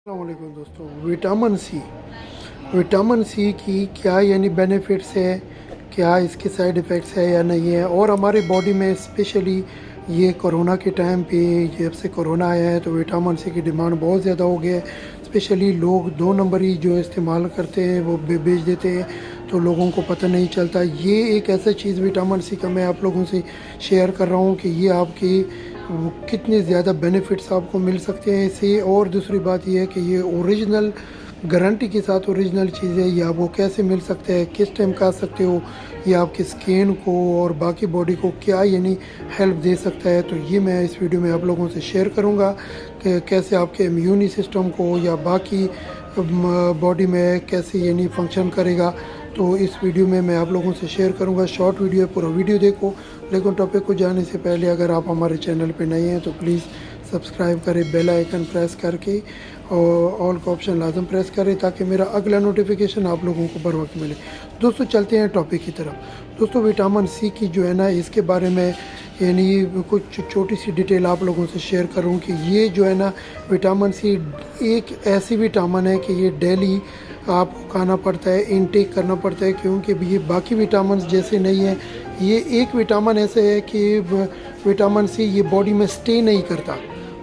अस्सलामुअलैकुम दोस्तों। Vitamin C की क्या यानी बेनिफिट्स है, क्या इसके साइड इफ़ेक्ट्स है या नहीं है। और हमारे बॉडी में स्पेशली ये कोरोना के टाइम पे जब से कोरोना आया है तो विटामिन सी की डिमांड बहुत ज़्यादा हो गया है। स्पेशली लोग 2 नंबरी जो इस्तेमाल करते हैं वो बेच देते हैं तो लोगों को पता नहीं चलता। ये एक ऐसा चीज़ विटामिन सी का मैं आप लोगों से शेयर कर रहा हूँ कि ये आपकी कितने ज़्यादा बेनिफिट्स आपको मिल सकते हैं इससे। और दूसरी बात यह है कि ये ओरिजिनल गारंटी के साथ ओरिजिनल चीज़ है। ये आपको कैसे मिल सकता है, किस टाइम खा सकते हो, ये आपकी स्किन को और बाकी बॉडी को क्या यानी हेल्प दे सकता है। तो ये मैं इस वीडियो में आप लोगों से शेयर करूँगा कि कैसे आपके इम्यूनी सिस्टम को या बाकी बॉडी में कैसे यानी फंक्शन करेगा। तो इस वीडियो में मैं आप लोगों से शेयर करूंगा। शॉर्ट वीडियो है, पूरा वीडियो देखो। लेकिन टॉपिक को जाने से पहले अगर आप हमारे चैनल पे नए हैं तो प्लीज़ सब्सक्राइब करें, बेल आइकन प्रेस करके और ऑल का ऑप्शन लाजम प्रेस करें ताकि मेरा अगला नोटिफिकेशन आप लोगों को बर वक्त मिले। दोस्तों चलते हैं टॉपिक की तरफ। दोस्तों विटामिन सी की जो है ना, इसके बारे में यानी कुछ छोटी सी डिटेल आप लोगों से शेयर करूँ कि ये जो है ना विटामिन सी एक ऐसी विटामिन है कि ये डेली आपको खाना पड़ता है, इनटेक करना पड़ता है, क्योंकि ये बाकी विटामिन जैसे नहीं है। ये एक विटामिन ऐसे है कि विटामिन सी ये बॉडी में स्टे नहीं करता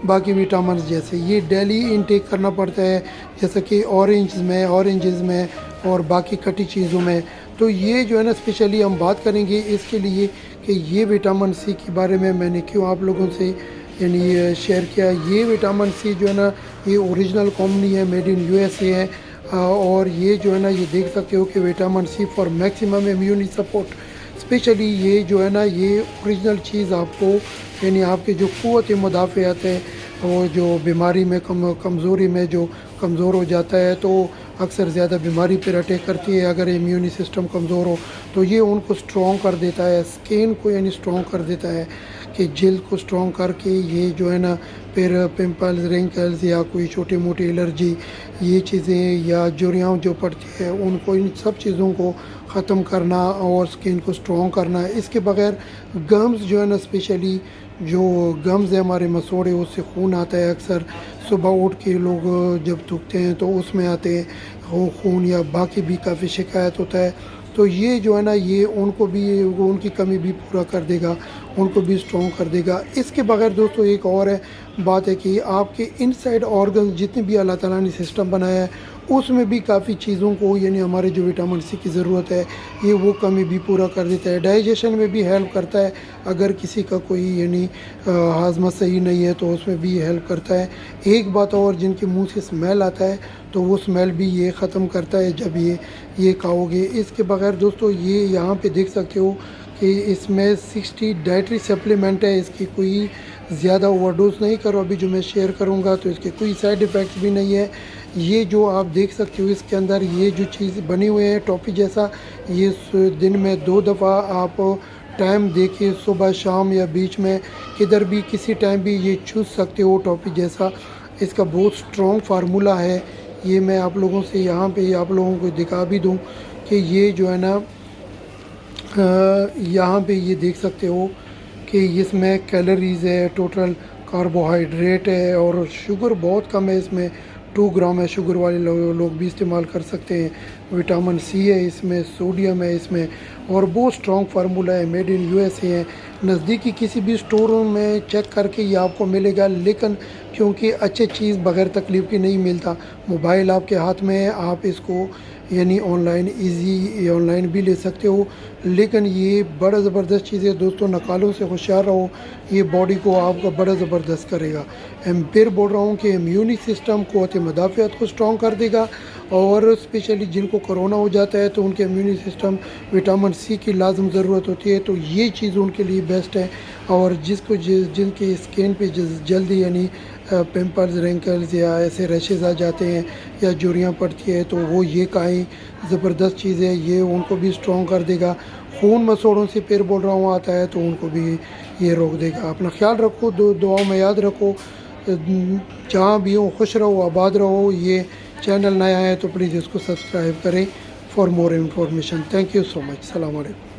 बाकी विटामिन जैसे। ये डेली इनटेक करना पड़ता है जैसे कि ऑरेंजेस में और बाकी कटी चीज़ों में। तो ये जो है ना स्पेशली हम बात करेंगे इसके लिए कि ये विटामिन सी के बारे में मैंने क्यों आप लोगों से यानी शेयर किया। ये विटामिन सी जो है ना ये ओरिजिनल कंपनी है, मेड इन यूएसए है। और ये जो है ना ये देख सकते हो कि vitamin C for maximum immune support. Specially ये जो है ना ये ओरिजिनल चीज़ आपको यानी आपके जो क़ुव्वत मुदाफ़अत है और जो बीमारी में कमज़ोरी में जो कमज़ोर हो जाता है तो अक्सर ज़्यादा बीमारी पर अटैक करती है। अगर इम्यूनी सिस्टम कमज़ोर हो तो ये उनको स्ट्रॉन्ग कर देता है, स्किन को यानी स्ट्रॉन्ग कर देता है कि जल्द को स्ट्रॉन्ग करके ये जो है ना फिर पिंपल्स, रिंकल्स या कोई छोटी मोटी एलर्जी ये चीज़ें या झुर्रियाँ जो पड़ती है उनको, इन सब चीज़ों को ख़त्म करना और स्किन को स्ट्रॉन्ग करना। इसके बगैर गम्स जो है ना स्पेशली जो गम्स है हमारे मसोड़े उससे खून आता है। अक्सर सुबह उठ के लोग जब दुखते हैं तो उसमें आते हैं खून या बाकी भी काफ़ी शिकायत होता है। तो ये जो है ना ये उनको भी उनकी कमी भी पूरा कर देगा, उनको भी स्ट्रॉन्ग कर देगा। इसके बगैर दोस्तों एक और है बात है कि आपके इनसाइड ऑर्गन जितने भी अल्लाह ताला ने सिस्टम बनाया है उसमें भी काफ़ी चीज़ों को यानी हमारे जो विटामिन सी की ज़रूरत है ये वो कमी भी पूरा कर देता है। डाइजेशन में भी हेल्प करता है। अगर किसी का कोई यानी हाजमा सही नहीं है तो उसमें भी हेल्प करता है। एक बात और, जिनके मुंह से स्मेल आता है तो वो स्मेल भी ये ख़त्म करता है जब ये खाओगे। इसके बगैर दोस्तों ये यहाँ पे देख सकते हो कि इसमें 60 डाइटरी सप्लीमेंट है। इसकी कोई ज़्यादा ओवरडोज नहीं करो अभी जो मैं शेयर करूँगा, तो इसके कोई साइड इफ़ेक्ट्स भी नहीं है। ये जो आप देख सकते हो इसके अंदर ये जो चीज़ बनी हुई है टॉफ़ी जैसा, ये दिन में 2 दफ़ा आप टाइम देखिए, सुबह शाम या बीच में किधर भी किसी टाइम भी ये चूस सकते हो टॉफ़ी जैसा। इसका बहुत स्ट्रॉन्ग फार्मूला है। ये मैं आप लोगों से यहाँ पे आप लोगों को दिखा भी दूँ कि ये जो है ना यहाँ पे ये देख सकते हो कि इसमें कैलोरीज़ है, टोटल कार्बोहाइड्रेट है और शुगर बहुत कम है। इसमें 2 ग्राम है। शुगर वाले लोग भी इस्तेमाल कर सकते हैं। विटामिन सी है इसमें, सोडियम है इसमें और बहुत स्ट्रॉन्ग फार्मूला है, मेड इन यूएसए है। नज़दीकी किसी भी स्टोर में चेक करके ये आपको मिलेगा, लेकिन क्योंकि अच्छी चीज़ बगैर तकलीफ़ की नहीं मिलता। मोबाइल आपके हाथ में है, आप इसको यानी ऑनलाइन भी ले सकते हो। लेकिन ये बड़ा ज़बरदस्त चीज़ है दोस्तों। नकालों से होशियार रहो, ये बॉडी को आपका बड़ा ज़बरदस्त करेगा। मैं फिर बोल रहा हूँ कि इम्यूनी सिस्टम क़ुव्वत मुदाफ़अत को स्ट्रॉन्ग कर देगा। और स्पेशली जिनको कोरोना हो जाता है तो उनके इम्यूनी सिस्टम विटामिन सी की लाजम ज़रूरत होती है, तो ये चीज़ उनके लिए बेस्ट है। और जिनकी स्किन पे जल्दी यानी पिंपल्स, रिंकल्स या ऐसे रैशेज़ आ जाते हैं या झुर्रियाँ पड़ती है तो वो ये खाएँ, ज़बरदस्त चीज़ है। ये उनको भी स्ट्रॉन्ग कर देगा। खून मसोड़ों से फिर बोल रहा हूँ आता है तो उनको भी ये रोक देगा। अपना ख्याल रखो, दुआओं में याद रखो। जहाँ भी हो खुश रहो, आबाद रहो। ये चैनल नया है तो प्लीज़ इसको सब्सक्राइब करें for more information. Thank you so much. सलाम अलैकुम।